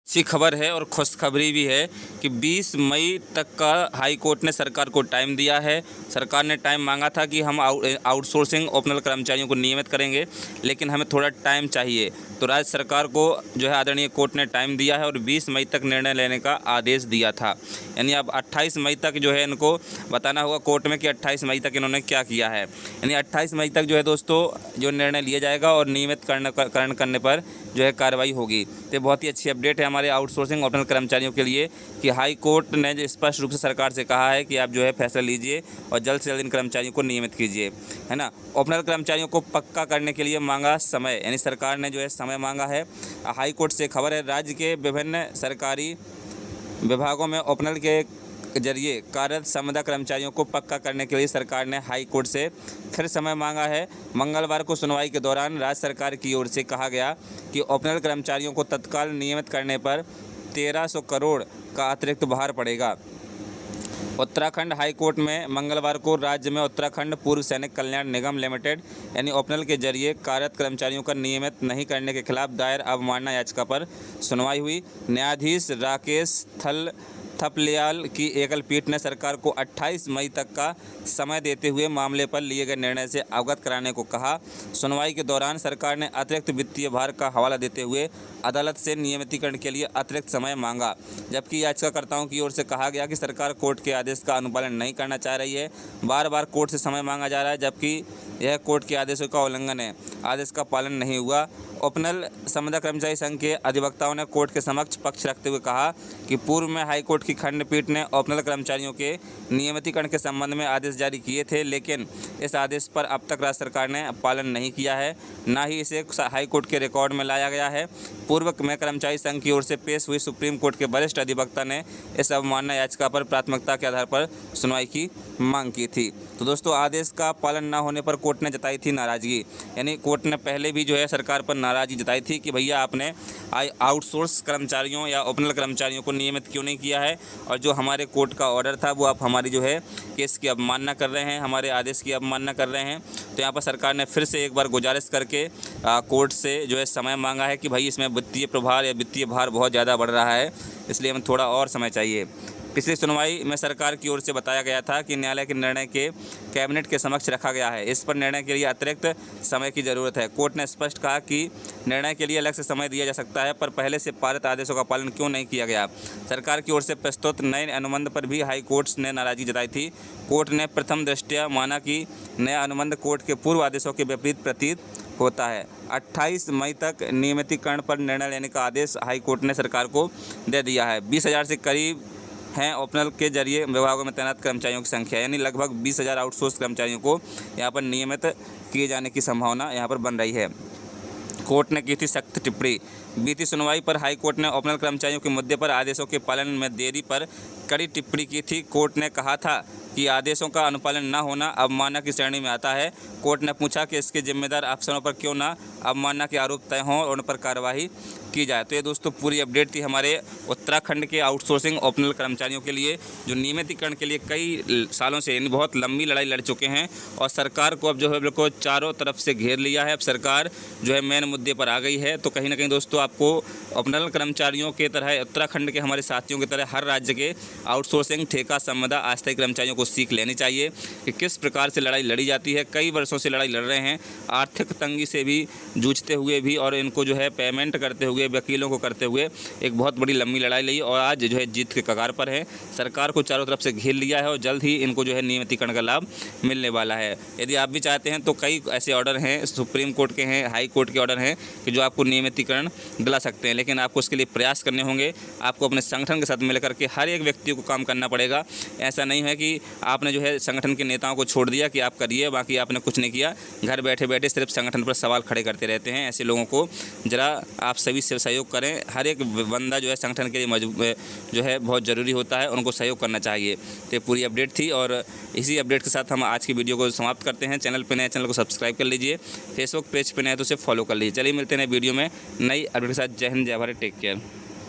अच्छी खबर है और खुशखबरी भी है कि 20 मई तक का हाई कोर्ट ने सरकार को टाइम दिया है। सरकार ने टाइम मांगा था कि हम आउटसोर्सिंग ओपनल कर्मचारियों को नियमित करेंगे, लेकिन हमें थोड़ा टाइम चाहिए। तो राज्य सरकार को जो है आदरणीय कोर्ट ने टाइम दिया है और 20 मई तक निर्णय लेने का आदेश दिया था। यानी अब 28 मई तक जो है इनको बताना होगा कोर्ट में कि 28 मई तक इन्होंने क्या किया है। यानी 28 मई तक जो है दोस्तों जो निर्णय लिया जाएगा और नियमित करने पर जो है कार्रवाई होगी। तो बहुत ही अच्छी अपडेट है हमारे आउटसोर्सिंग ओपनल कर्मचारियों के लिए कि हाई कोर्ट ने जो स्पष्ट रूप से सरकार से कहा है कि आप जो है फैसला लीजिए और जल्द से जल्द इन कर्मचारियों को नियमित कीजिए, है ना। ओपनल कर्मचारियों को पक्का करने के लिए मांगा समय, यानी सरकार ने जो है समय मांगा है। हाई कोर्ट से खबर है, राज्य के विभिन्न सरकारी विभागों में ओपनल के जरिए कार्यरत संविदा कर्मचारियों को पक्का करने के लिए सरकार ने हाई कोर्ट से फिर समय मांगा है। मंगलवार को सुनवाई के दौरान राज्य सरकार की ओर से कहा गया कि ओपनल कर्मचारियों को तत्काल नियमित करने पर 1300 करोड़ का अतिरिक्त भार पड़ेगा। उत्तराखंड हाई कोर्ट में मंगलवार को राज्य में उत्तराखंड पूर्व सैनिक कल्याण निगम लिमिटेड यानी ओपनल के जरिए कार्यरत कर्मचारियों का नियमित नहीं करने के खिलाफ दायर अवमानना याचिका पर सुनवाई हुई। न्यायाधीश राकेश थपलियाल की एकल पीठ ने सरकार को 28 मई तक का समय देते हुए मामले पर लिए गए निर्णय से अवगत कराने को कहा। सुनवाई के दौरान सरकार ने अतिरिक्त वित्तीय भार का हवाला देते हुए अदालत से नियमितीकरण के लिए अतिरिक्त समय मांगा, जबकि याचिकाकर्ताओं की ओर से कहा गया कि सरकार कोर्ट के आदेश का अनुपालन नहीं करना चाह रही है। बार बार कोर्ट से समय मांगा जा रहा है, जबकि यह कोर्ट के आदेशों का उल्लंघन है। आदेश का पालन नहीं हुआ। ओपनल संविदा कर्मचारी संघ के अधिवक्ताओं ने कोर्ट के समक्ष पक्ष रखते हुए कहा कि पूर्व में हाई कोर्ट की खंडपीठ ने ओपनल कर्मचारियों के नियमितीकरण के संबंध में आदेश जारी किए थे, लेकिन इस आदेश पर अब तक राज्य सरकार ने पालन नहीं किया है, ना ही इसे हाई कोर्ट के रिकॉर्ड में लाया गया है। पूर्व में कर्मचारी संघ की ओर से पेश हुई सुप्रीम कोर्ट के वरिष्ठ अधिवक्ता ने इस अवमानना याचिका पर प्राथमिकता के आधार पर सुनवाई की मांग की थी। तो दोस्तों आदेश का पालन न होने पर कोर्ट ने जताई थी नाराज़गी, यानी कोर्ट ने पहले भी जो है सरकार पर नाराज़गी जताई थी कि भैया आपने आउटसोर्स कर्मचारियों या ओपनल कर्मचारियों को नियमित क्यों नहीं किया है, और जो हमारे कोर्ट का ऑर्डर था वो आप हमारी जो है केस की अवमानना कर रहे हैं, हमारे आदेश की अवमानना कर रहे हैं। तो यहाँ पर सरकार ने फिर से एक बार गुजारिश करके कोर्ट से जो है समय मांगा है कि भाई इसमें वित्तीय प्रभार या वित्तीय भार बहुत ज़्यादा बढ़ रहा है, इसलिए हमें थोड़ा और समय चाहिए। पिछली सुनवाई में सरकार की ओर से बताया गया था कि न्यायालय के निर्णय के कैबिनेट के समक्ष रखा गया है, इस पर निर्णय के लिए अतिरिक्त समय की ज़रूरत है। कोर्ट ने स्पष्ट कहा कि निर्णय के लिए अलग से समय दिया जा सकता है, पर पहले से पारित आदेशों का पालन क्यों नहीं किया गया। सरकार की ओर से प्रस्तुत नए अनुबंध पर भी हाई कोर्ट ने नाराज़गी जताई थी। कोर्ट ने प्रथम दृष्टया माना कि नया अनुबंध कोर्ट के पूर्व आदेशों के विपरीत प्रतीत होता है। 28 मई तक नियमितीकरण पर निर्णय लेने का आदेश हाई कोर्ट ने सरकार को दे दिया है। 20,000 से करीब हैं ओपनल के जरिए विभागों में तैनात कर्मचारियों की संख्या, यानी लगभग 20,000 आउटसोर्स कर्मचारियों को यहाँ पर नियमित किए जाने की संभावना यहाँ पर बन रही है। कोर्ट ने की थी सख्त टिप्पणी। बीती सुनवाई पर हाई कोर्ट ने ओपनल कर्मचारियों के मुद्दे पर आदेशों के पालन में देरी पर कड़ी टिप्पणी की थी। कोर्ट ने कहा था कि आदेशों का अनुपालन न होना अवमानना की श्रेणी में आता है। कोर्ट ने पूछा कि इसके जिम्मेदार अफसरों पर क्यों ना अवमानना के आरोप तय हों और उन पर कार्रवाई की जाए। तो ये दोस्तों पूरी अपडेट थी हमारे उत्तराखंड के आउटसोर्सिंग ओपनल कर्मचारियों के लिए, जो नियमितीकरण के लिए कई सालों से यानी बहुत लंबी लड़ाई लड़ चुके हैं और सरकार को अब जो है बिल्कुल चारों तरफ से घेर लिया है। अब सरकार जो है मेन मुद्दे पर आ गई है। तो कहीं ना कहीं दोस्तों आपको ओपनल कर्मचारियों के तरह उत्तराखंड के हमारे साथियों की तरह हर राज्य के आउटसोर्सिंग ठेका संविदा अस्थायी कर्मचारियों को सीख लेनी चाहिए कि किस प्रकार से लड़ाई लड़ी जाती है। कई वर्षों से लड़ाई लड़ रहे हैं, आर्थिक तंगी से भी जूझते हुए भी, और इनको जो है पेमेंट करते हुए, वकीलों को करते हुए एक बहुत बड़ी लंबी लड़ाई लड़ी और आज जो है जीत के कगार पर है। सरकार को चारों तरफ से घेर लिया है और जल्द ही इनको जो है नियमितीकरण का लाभ मिलने वाला है। यदि आप भी चाहते हैं तो कई ऐसे ऑर्डर हैं, सुप्रीम कोर्ट के हैं, हाई कोर्ट के ऑर्डर हैं कि जो आपको नियमितीकरण दिला सकते हैं, लेकिन आपको उसके लिए प्रयास करने होंगे। आपको अपने संगठन के साथ मिलकर के हर एक व्यक्ति को काम करना पड़ेगा। ऐसा नहीं है कि आपने जो है संगठन के नेताओं को छोड़ दिया कि आप करिए, बाकी आपने कुछ नहीं किया, घर बैठे बैठे सिर्फ संगठन पर सवाल खड़े करते रहते हैं। ऐसे लोगों को ज़रा आप सभी से सहयोग करें। हर एक बंदा जो है संगठन के लिए जो है बहुत ज़रूरी होता है, उनको सहयोग करना चाहिए। तो ये पूरी अपडेट थी और इसी अपडेट के साथ हम आज की वीडियो को समाप्त करते हैं। चैनल पर नए, चैनल को सब्सक्राइब कर लीजिए, फेसबुक पेज पर नए तो उसे फॉलो कर लीजिए। चलिए मिलते हैं नए वीडियो में नई अपडेट के साथ। जय हिंद, जय भारत, टेक केयर।